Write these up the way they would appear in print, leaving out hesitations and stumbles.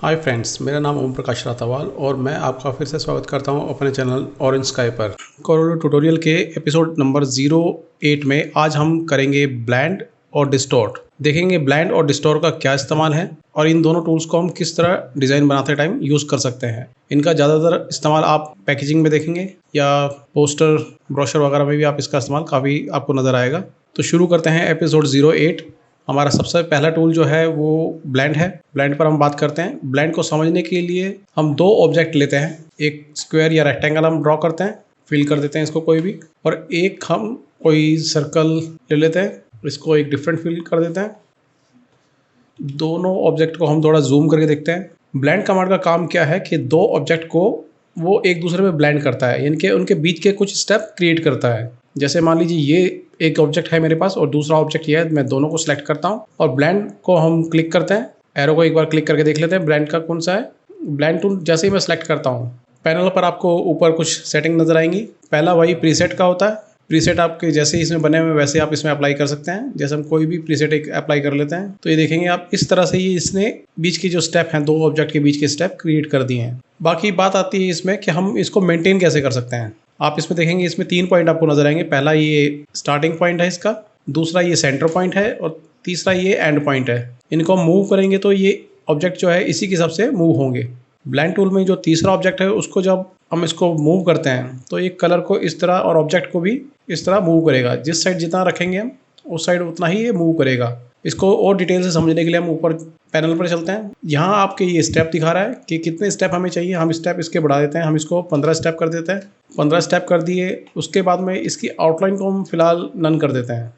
Hi friends, मेरा नाम ओम प्रकाश रातावाल और मैं आपका फिर से स्वागत करता हूं अपने चैनल ऑरेंज स्काई पर। कोरोडो ट्यूटोरियल के एपिसोड नंबर 08 में आज हम करेंगे ब्लेंड और डिस्टॉर्ट। देखेंगे ब्लेंड और डिस्टॉर्ट का क्या इस्तेमाल है और इन दोनों टूल्स को हम किस तरह डिज़ाइन बनाते टाइम यूज़ कर सकते हैं। इनका ज़्यादातर इस्तेमाल आप पैकेजिंग में देखेंगे या पोस्टर ब्रोशर वगैरह में भी आप इसका इस्तेमाल काफ़ी आपको नज़र आएगा। तो शुरू करते हैं एपिसोड 08। हमारा सबसे पहला टूल जो है वो ब्लेंड है। ब्लेंड पर हम बात करते हैं। ब्लेंड को समझने के लिए हम दो ऑब्जेक्ट लेते हैं, एक स्क्वायर या रेक्टेंगल हम ड्रॉ करते हैं, फिल कर देते हैं इसको कोई भी, और एक हम कोई सर्कल ले लेते हैं, इसको एक डिफरेंट फिल कर देते हैं। दोनों ऑब्जेक्ट को हम थोड़ा जूम करके देखते हैं। ब्लेंड कमांड का काम क्या है कि दो ऑब्जेक्ट को वो एक दूसरे में ब्लेंड करता है, यानी कि उनके बीच के कुछ स्टेप क्रिएट करता है। जैसे मान लीजिए ये एक ऑब्जेक्ट है मेरे पास और दूसरा ऑब्जेक्ट ये है, मैं दोनों को सिलेक्ट करता हूँ और ब्लेंड को हम क्लिक करते हैं। एरो को एक बार क्लिक करके देख लेते हैं ब्लेंड का कौन सा है। ब्लेंड टूल जैसे ही मैं सिलेक्ट करता हूँ, पैनल पर आपको ऊपर कुछ सेटिंग नजर आएंगी। पहला वही प्रीसेट का होता है। प्रीसेट आपके जैसे ही इसमें बने हुए वैसे आप इसमें अप्लाई कर सकते हैं। जैसे हम कोई भी प्रीसेट एक अप्लाई कर लेते हैं तो ये देखेंगे आप इस तरह से ये इसने बीच की जो स्टेप हैं, दो ऑब्जेक्ट के बीच के स्टेप क्रिएट कर दिए हैं। बाकी बात आती है इसमें कि हम इसको मेंटेन कैसे कर सकते हैं। आप इसमें देखेंगे इसमें 3 पॉइंट आपको नजर आएंगे। पहला ये स्टार्टिंग पॉइंट है इसका, दूसरा ये सेंटर पॉइंट है और तीसरा ये एंड पॉइंट है। इनको हम मूव करेंगे तो ये ऑब्जेक्ट जो है इसी के हिसाब से मूव होंगे। ब्लेंड टूल में जो तीसरा ऑब्जेक्ट है उसको जब हम इसको मूव करते हैं तो ये कलर को इस तरह और ऑब्जेक्ट को भी इस तरह मूव करेगा। जिस साइड जितना रखेंगे हम उस साइड उतना ही ये मूव करेगा। इसको और डिटेल से समझने के लिए हम ऊपर पैनल पर चलते हैं। यहाँ आपके ये स्टेप दिखा रहा है कि कितने स्टेप हमें चाहिए। हम स्टेप इसके बढ़ा देते हैं, हम इसको 15 स्टेप कर देते हैं। 15 स्टेप कर दिए, उसके बाद में इसकी आउटलाइन को हम फिलहाल नन कर देते हैं।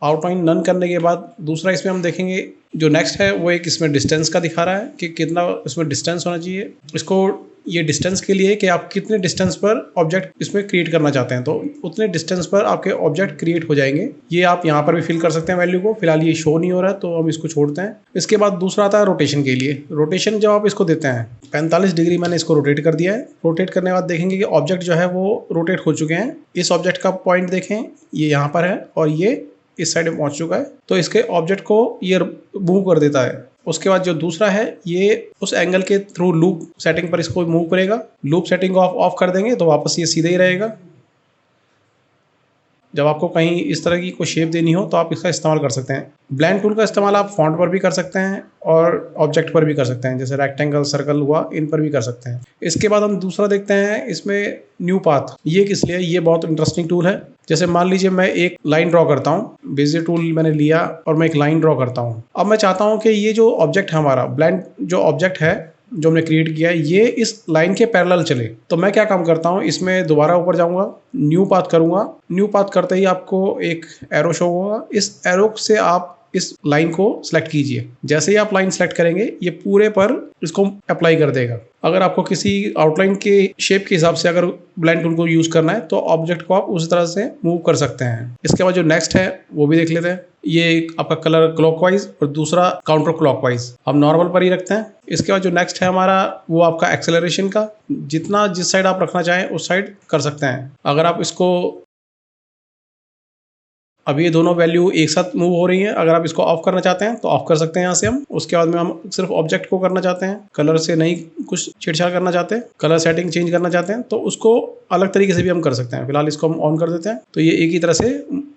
आउटलाइन नन करने के बाद दूसरा इसमें हम देखेंगे जो नेक्स्ट है वो एक इसमें डिस्टेंस का दिखा रहा है कि कितना इसमें डिस्टेंस होना चाहिए। इसको ये डिस्टेंस के लिए कि आप कितने डिस्टेंस पर ऑब्जेक्ट इसमें क्रिएट करना चाहते हैं, तो उतने डिस्टेंस पर आपके ऑब्जेक्ट क्रिएट हो जाएंगे। ये आप यहाँ पर भी फिल कर सकते हैं वैल्यू को। फिलहाल ये शो नहीं हो रहा है तो हम इसको छोड़ते हैं। इसके बाद दूसरा आता है रोटेशन के लिए। रोटेशन जब आप इसको देते हैं 45 डिग्री मैंने इसको रोटेट कर दिया है। रोटेट करने के बाद देखेंगे कि ऑब्जेक्ट जो है वो रोटेट हो चुके हैं। इस ऑब्जेक्ट का पॉइंट देखें, ये यहाँ पर है और ये इस साइड में पहुंच चुका है, तो इसके ऑब्जेक्ट को ये मूव कर देता है। उसके बाद जो दूसरा है ये उस एंगल के थ्रू लूप सेटिंग पर इसको मूव करेगा। लूप सेटिंग को आप ऑफ कर देंगे तो वापस ये सीधे ही रहेगा। जब आपको कहीं इस तरह की कोई शेप देनी हो तो आप इसका इस्तेमाल कर सकते हैं। ब्लेंड टूल का इस्तेमाल आप फॉन्ट पर भी कर सकते हैं और ऑब्जेक्ट पर भी कर सकते हैं, जैसे रेक्टेंगल, सर्कल हुआ, इन पर भी कर सकते हैं। इसके बाद हम दूसरा देखते हैं इसमें न्यू पाथ। ये किस लिए? ये बहुत इंटरेस्टिंग टूल है। जैसे मान लीजिए मैं एक लाइन ड्रॉ करता हूँ, बेजियर टूल मैंने लिया और मैं एक लाइन ड्रॉ करता हूँ। अब मैं चाहता हूँ कि ये जो ऑब्जेक्ट है हमारा, ब्लेंड जो ऑब्जेक्ट है जो हमने क्रिएट किया है, ये इस लाइन के पैरेलल चले। तो मैं क्या काम करता हूँ, इसमें दोबारा ऊपर जाऊंगा, न्यू पाथ करूंगा। न्यू पाथ करते ही आपको एक एरो शो होगा। इस एरो से आप इस लाइन को सिलेक्ट कीजिए। जैसे ही आप लाइन सेलेक्ट करेंगे ये पूरे पर इसको अप्लाई कर देगा। अगर आपको किसी आउटलाइन के शेप के हिसाब से अगर ब्लेंड टूल को यूज करना है तो ऑब्जेक्ट को आप उस तरह से मूव कर सकते हैं। इसके बाद जो नेक्स्ट है वो भी देख लेते हैं। ये आपका कलर क्लॉकवाइज और दूसरा काउंटर क्लॉकवाइज, हम नॉर्मल पर ही रखते हैं। इसके बाद जो नेक्स्ट है हमारा वो आपका एक्सेलरेशन का, जितना जिस साइड आप रखना चाहें उस साइड कर सकते हैं। अगर आप इसको, अब ये दोनों वैल्यू एक साथ मूव हो रही हैं, अगर आप इसको ऑफ करना चाहते हैं तो ऑफ कर सकते हैं यहाँ से हम। उसके बाद में हम सिर्फ ऑब्जेक्ट को करना चाहते हैं, कलर से नहीं कुछ छेड़छाड़ करना चाहते हैं, कलर सेटिंग चेंज करना चाहते हैं तो उसको अलग तरीके से भी हम कर सकते हैं। फिलहाल इसको हम ऑन कर देते हैं तो ये एक ही तरह से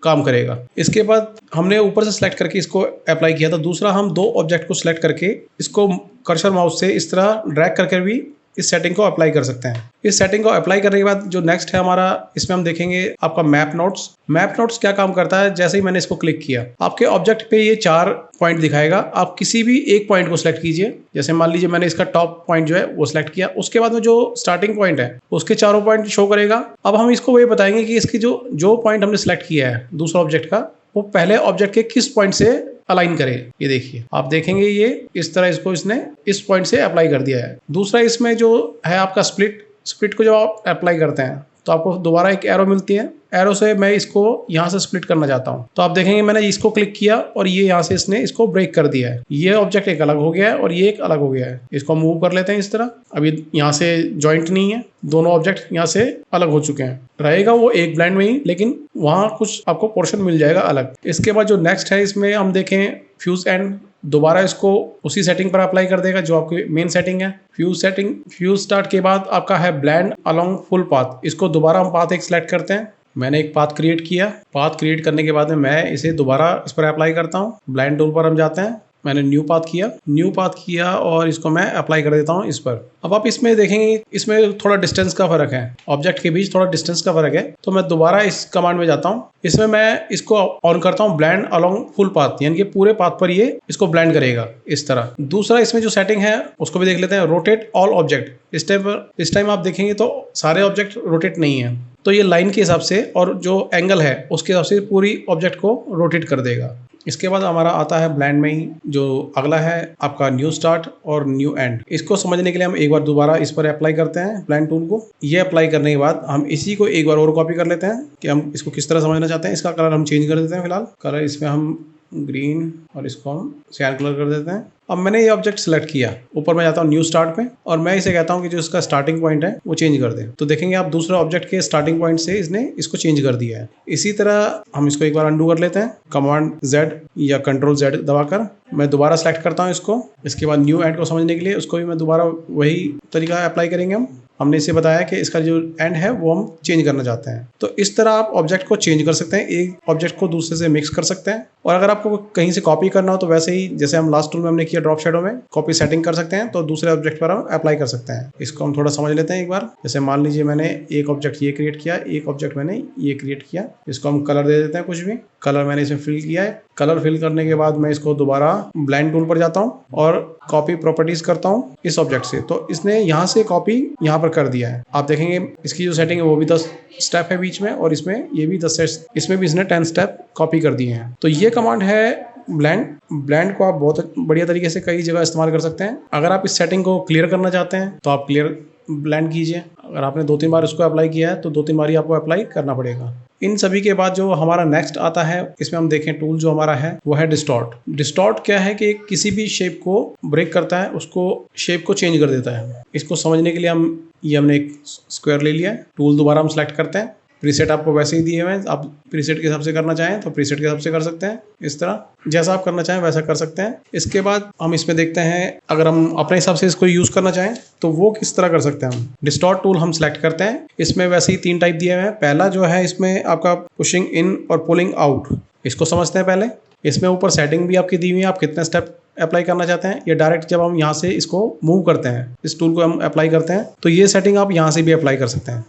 काम करेगा। इसके बाद हमने ऊपर से सिलेक्ट करके इसको अप्लाई किया था। दूसरा हम दो ऑब्जेक्ट को सिलेक्ट करके इसको कर्सर माउस से इस तरह ड्रैग करके भी इस सेटिंग को अप्लाई कर सकते हैं। इस सेटिंग को अप्लाई करने के बाद जो नेक्स्ट है हमारा, इसमें हम देखेंगे आपका मैप नोट्स। मैप नोट्स क्या काम करता है, जैसे ही मैंने इसको क्लिक किया आपके ऑब्जेक्ट पे ये 4 पॉइंट दिखाएगा। आप किसी भी एक पॉइंट को सिलेक्ट कीजिए। जैसे मान लीजिए मैंने इसका टॉप पॉइंट जो है वो सिलेक्ट किया, उसके बाद में जो स्टार्टिंग पॉइंट है उसके चारों पॉइंट शो करेगा। अब हम इसको वही बताएंगे कि इसकी जो पॉइंट हमने सिलेक्ट किया है दूसरा ऑब्जेक्ट का, वो पहले ऑब्जेक्ट के किस पॉइंट से अलाइन करें। ये देखिए, आप देखेंगे ये इस तरह इसको इसने इस पॉइंट से अप्लाई कर दिया है। दूसरा इसमें जो है आपका स्प्लिट को जब आप अप्लाई करते हैं तो आपको दोबारा एक एरो मिलती है। एरो से मैं इसको यहाँ से स्प्लिट करना चाहता हूँ तो आप देखेंगे मैंने इसको क्लिक किया और ये यहाँ से इसने इसको ब्रेक कर दिया है। ये ऑब्जेक्ट एक अलग हो गया है और ये एक अलग हो गया है। इसको मूव कर लेते हैं इस तरह। अभी यहाँ से जॉइंट नहीं है, दोनों ऑब्जेक्ट यहाँ से अलग हो चुके हैं। रहेगा वो एक ब्लेंड में ही, लेकिन वहाँ कुछ आपको पोर्शन मिल जाएगा अलग। इसके बाद जो नेक्स्ट है इसमें हम देखें फ्यूज एंड दोबारा इसको उसी सेटिंग पर अप्लाई कर देगा जो आपकी मेन सेटिंग है। फ्यूज स्टार्ट के बाद आपका है ब्लेंड अलोंग फुल पाथ। इसको दोबारा हम पाथ एक सिलेक्ट करते हैं। मैंने एक पाथ क्रिएट किया। पाथ क्रिएट करने के बाद में मैं इसे दोबारा इस पर अप्लाई करता हूँ। ब्लेंड टूल पर हम जाते हैं। मैंने न्यू पाथ किया और इसको मैं अप्लाई कर देता हूँ इस पर। अब आप इसमें देखेंगे इसमें थोड़ा डिस्टेंस का फर्क है, ऑब्जेक्ट के बीच थोड़ा डिस्टेंस का फर्क है। तो मैं दोबारा इस कमांड में जाता हूँ। इसमें मैं इसको ऑन करता हूँ ब्लेंड अलोंग फुल पाथ, यानी कि पूरे पाथ पर ये इसको ब्लेंड करेगा इस तरह। दूसरा इसमें जो सेटिंग है उसको भी देख लेते हैं, रोटेट ऑल ऑब्जेक्ट। इस टाइम आप देखेंगे तो सारे ऑब्जेक्ट रोटेट नहीं है, तो ये लाइन के हिसाब से और जो एंगल है उसके हिसाब से पूरी ऑब्जेक्ट को रोटेट कर देगा। इसके बाद हमारा आता है ब्लेंड में ही जो अगला है आपका न्यू स्टार्ट और न्यू एंड। इसको समझने के लिए हम एक बार दोबारा इस पर अप्लाई करते हैं ब्लेंड टूल को। ये अप्लाई करने के बाद हम इसी को एक बार और कॉपी कर लेते हैं कि हम इसको किस तरह समझना चाहते हैं। इसका कलर हम चेंज कर देते हैं। फिलहाल कलर इसमें हम ग्रीन और इसको हम सियान कलर कर देते हैं। अब मैंने ये ऑब्जेक्ट सेलेक्ट किया, ऊपर मैं जाता हूँ न्यू स्टार्ट पे और मैं इसे कहता हूँ कि जो इसका स्टार्टिंग पॉइंट है वो चेंज कर दे। तो देखेंगे आप दूसरे ऑब्जेक्ट के स्टार्टिंग पॉइंट से इसने इसको चेंज कर दिया है। इसी तरह हम इसको एक बार अंडू कर लेते हैं, कमांड Z या कंट्रोल Z दबाकर मैं दोबारा सेलेक्ट करता हूँ इसको। इसके बाद न्यू एंड को समझने के लिए उसको भी मैं दोबारा वही तरीका अप्लाई करेंगे। हमने इसे बताया कि इसका जो एंड है वो हम चेंज करना चाहते हैं। तो इस तरह आप ऑब्जेक्ट को चेंज कर सकते हैं, एक ऑब्जेक्ट को दूसरे से मिक्स कर सकते हैं। और अगर आपको कहीं से कॉपी करना हो तो वैसे ही जैसे हम लास्ट टूल में हमने किया ड्रॉप शेडो में कॉपी सेटिंग कर सकते हैं, तो दूसरे ऑब्जेक्ट पर हम अप्लाई कर सकते हैं। इसको हम थोड़ा समझ लेते हैं एक बार। जैसे मान लीजिए मैंने एक ऑब्जेक्ट ये क्रिएट किया, एक ऑब्जेक्ट मैंने ये क्रिएट किया। इसको हम कलर दे देते हैं, कुछ भी कलर मैंने इसमें फिल किया है। कलर फिल करने के बाद मैं इसको दोबारा ब्लेंड टूल पर जाता हूँ और कॉपी प्रॉपर्टीज करता हूँ इस ऑब्जेक्ट से। तो इसने यहाँ से कॉपी यहाँ पर कर दिया है। आप देखेंगे इसकी जो सेटिंग है वो भी 10 स्टेप है बीच में, और इसमें ये भी 10 इसमें भी इसने 10 स्टेप कॉपी कर दिए हैं। तो ये कमांड है ब्लेंड को आप बहुत बढ़िया तरीके से कई जगह इस्तेमाल कर सकते हैं। अगर आप इस सेटिंग को क्लियर करना चाहते हैं तो आप क्लियर ब्लेंड कीजिए। अगर आपने 2-3 बार इसको अप्लाई किया है तो 2-3 बार ही आपको अप्लाई करना पड़ेगा। इन सभी के बाद जो हमारा नेक्स्ट आता है इसमें हम देखें टूल जो हमारा है वो है डिस्टॉर्ट। डिस्टॉर्ट क्या है कि किसी भी शेप को ब्रेक करता है, उसको शेप को चेंज कर देता है। इसको समझने के लिए हमने एक स्क्वायर ले लिया है। टूल दोबारा हम सेलेक्ट करते हैं। प्रीसेट आपको वैसे ही दिए हुए हैं, आप प्रीसेट के हिसाब से करना चाहें तो प्रीसेट के हिसाब से कर सकते हैं। इस तरह जैसा आप करना चाहें वैसा कर सकते हैं। इसके बाद हम इसमें देखते हैं अगर हम अपने हिसाब से इसको यूज़ करना चाहें तो वो किस तरह कर सकते हैं। हम डिस्टॉर्ट टूल हम सेलेक्ट करते हैं। इसमें वैसे ही 3 टाइप दिए हुए हैं। पहला जो है इसमें आपका पुशिंग इन और पुलिंग आउट, इसको समझते हैं पहले। इसमें ऊपर सेटिंग भी आपकी दी हुई है, आप कितने स्टेप अप्लाई करना चाहते हैं। ये डायरेक्ट जब हम यहाँ से इसको मूव करते हैं, इस टूल को हम अप्लाई करते हैं, तो ये सेटिंग आप यहाँ से भी अप्लाई कर सकते हैं।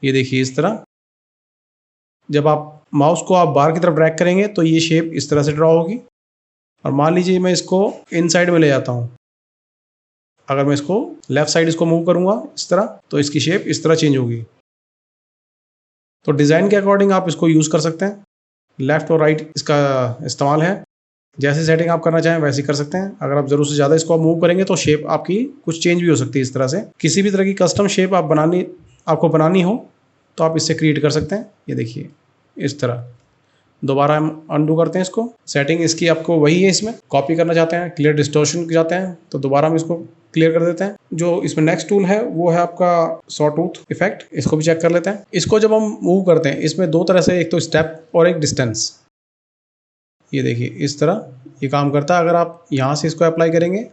ये देखिए इस तरह जब आप माउस को आप बाहर की तरफ ड्रैग करेंगे तो ये शेप इस तरह से ड्रॉ होगी। और मान लीजिए मैं इसको इन साइड में ले जाता हूँ, अगर मैं इसको लेफ्ट साइड इसको मूव करूँगा इस तरह तो इसकी शेप इस तरह चेंज होगी। तो डिज़ाइन के अकॉर्डिंग आप इसको यूज़ कर सकते हैं। लेफ़्ट और राइट इसका इस्तेमाल है। जैसे सेटिंग आप करना चाहें वैसे कर सकते हैं। अगर आप ज़रूरत से ज़्यादा इसको मूव करेंगे तो शेप आपकी कुछ चेंज भी हो सकती है। इस तरह से किसी भी तरह की कस्टम शेप आपको बनानी हो तो आप इससे क्रिएट कर सकते हैं। ये देखिए इस तरह। दोबारा हम अंडू करते हैं इसको। सेटिंग इसकी आपको वही है। इसमें कॉपी करना चाहते हैं, क्लियर डिस्टॉर्शन जाते हैं तो दोबारा हम इसको क्लियर कर देते हैं। जो इसमें नेक्स्ट टूल है वो है आपका सॉ टूथ इफेक्ट, इसको भी चेक कर लेते हैं। इसको जब हम मूव करते हैं इसमें 2 तरह से, एक तो स्टेप और एक डिस्टेंस। ये देखिए इस तरह ये काम करता है। अगर आप यहाँ से इसको अप्लाई करेंगे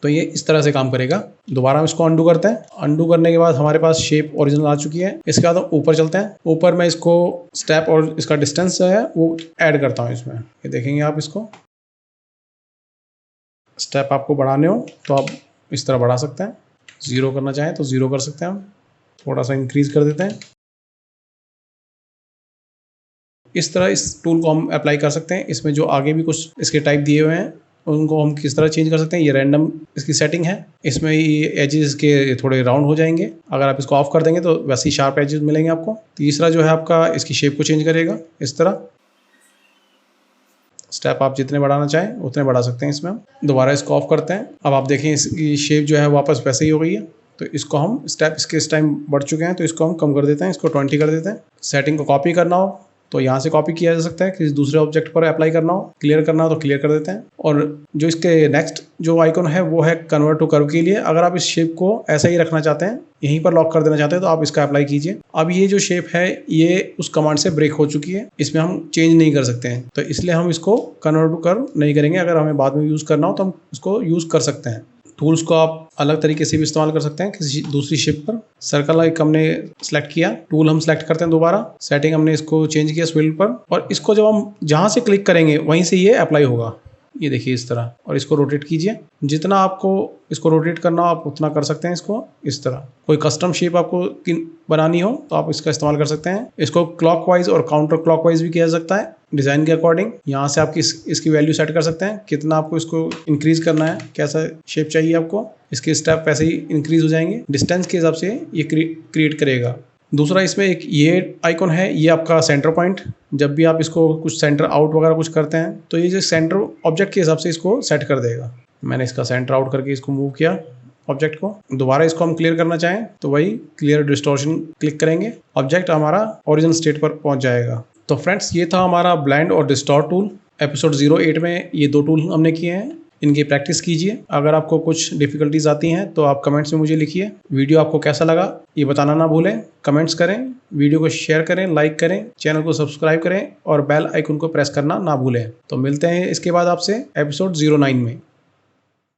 तो ये इस तरह से काम करेगा। दोबारा हम इसको अंडू करते हैं। अंडू करने के बाद हमारे पास शेप ओरिजिनल आ चुकी है। इसके बाद हम ऊपर चलते हैं। ऊपर मैं इसको स्टेप और इसका डिस्टेंस जो है वो ऐड करता हूँ इसमें। ये देखेंगे आप इसको, स्टेप आपको बढ़ाने हो तो आप इस तरह बढ़ा सकते हैं। 0 करना चाहें तो 0 कर सकते हैं। हम थोड़ा सा इंक्रीज कर देते हैं। इस तरह इस टूल को हम अप्लाई कर सकते हैं। इसमें जो आगे भी कुछ इसके टाइप दिए हुए हैं उनको हम किस तरह चेंज कर सकते हैं। ये रैंडम इसकी सेटिंग है। इसमें ये एजेस के थोड़े राउंड हो जाएंगे। अगर आप इसको ऑफ कर देंगे तो वैसे ही शार्प एजेस मिलेंगे आपको। तीसरा जो है आपका इसकी शेप को चेंज करेगा। इस तरह स्टेप आप जितने बढ़ाना चाहें उतने बढ़ा सकते हैं। इसमें हम दोबारा इसको ऑफ करते हैं। अब आप देखें इसकी शेप जो है वापस वैसे ही हो गई है। तो इसको हम स्टेप इसके इस टाइम बढ़ चुके हैं तो इसको हम कम कर देते हैं। इसको 20 कर देते हैं। सेटिंग को कॉपी करना हो तो यहाँ से कॉपी किया जा सकता है, किसी दूसरे ऑब्जेक्ट पर अप्लाई करना हो, क्लियर करना हो तो क्लियर कर देते हैं। और जो इसके नेक्स्ट जो आइकन है वो है कन्वर्ट टू कर्व के लिए। अगर आप इस शेप को ऐसा ही रखना चाहते हैं, यहीं पर लॉक कर देना चाहते हैं, तो आप इसका अप्लाई कीजिए। अब ये जो शेप है ये उस कमांड से ब्रेक हो चुकी है, इसमें हम चेंज नहीं कर सकते हैं, तो इसलिए हम इसको कन्वर्ट टू कर्व नहीं करेंगे। अगर हमें बाद में यूज़ करना हो तो हम इसको यूज़ कर सकते हैं। टूल्स को आप अलग तरीके से भी इस्तेमाल कर सकते हैं किसी दूसरी शेप पर। सर्कल एक हमने सेलेक्ट किया, टूल हम सेलेक्ट करते हैं दोबारा, सेटिंग हमने इसको चेंज किया स्विल पर, और इसको जब हम जहाँ से क्लिक करेंगे वहीं से ये अप्लाई होगा। ये देखिए इस तरह, और इसको रोटेट कीजिए। जितना आपको इसको रोटेट करना हो आप उतना कर सकते हैं इसको इस तरह। कोई कस्टम शेप आपको बनानी हो तो आप इसका इस्तेमाल कर सकते हैं। इसको क्लॉकवाइज और काउंटर क्लॉकवाइज भी किया जा सकता है डिज़ाइन के अकॉर्डिंग। यहाँ से आप इसकी वैल्यू सेट कर सकते हैं, कितना आपको इसको इंक्रीज करना है, कैसा शेप चाहिए आपको। इसके स्टेप वैसे ही इंक्रीज हो जाएंगे, डिस्टेंस के हिसाब से ये क्रिएट करेगा। दूसरा इसमें एक ये आइकॉन है, ये आपका सेंटर पॉइंट। जब भी आप इसको कुछ सेंटर आउट वगैरह कुछ करते हैं तो ये जो सेंटर ऑब्जेक्ट के हिसाब से इसको सेट कर देगा। मैंने इसका सेंटर आउट करके इसको मूव किया ऑब्जेक्ट को। दोबारा इसको हम क्लियर करना चाहें तो वही क्लियर डिस्टॉर्शन क्लिक करेंगे, ऑब्जेक्ट हमारा ओरिजिनल स्टेट पर पहुंच जाएगा। तो फ्रेंड्स ये था हमारा ब्लेंड और डिस्टॉर्ट टूल। एपिसोड 08 में ये 2 टूल हमने किए हैं, इनकी प्रैक्टिस कीजिए। अगर आपको कुछ डिफ़िकल्टीज आती हैं तो आप कमेंट्स में मुझे लिखिए। वीडियो आपको कैसा लगा ये बताना ना भूलें, कमेंट्स करें, वीडियो को शेयर करें, लाइक करें, चैनल को सब्सक्राइब करें और बेल आइकन को प्रेस करना ना भूलें। तो मिलते हैं इसके बाद आपसे एपिसोड 09 में।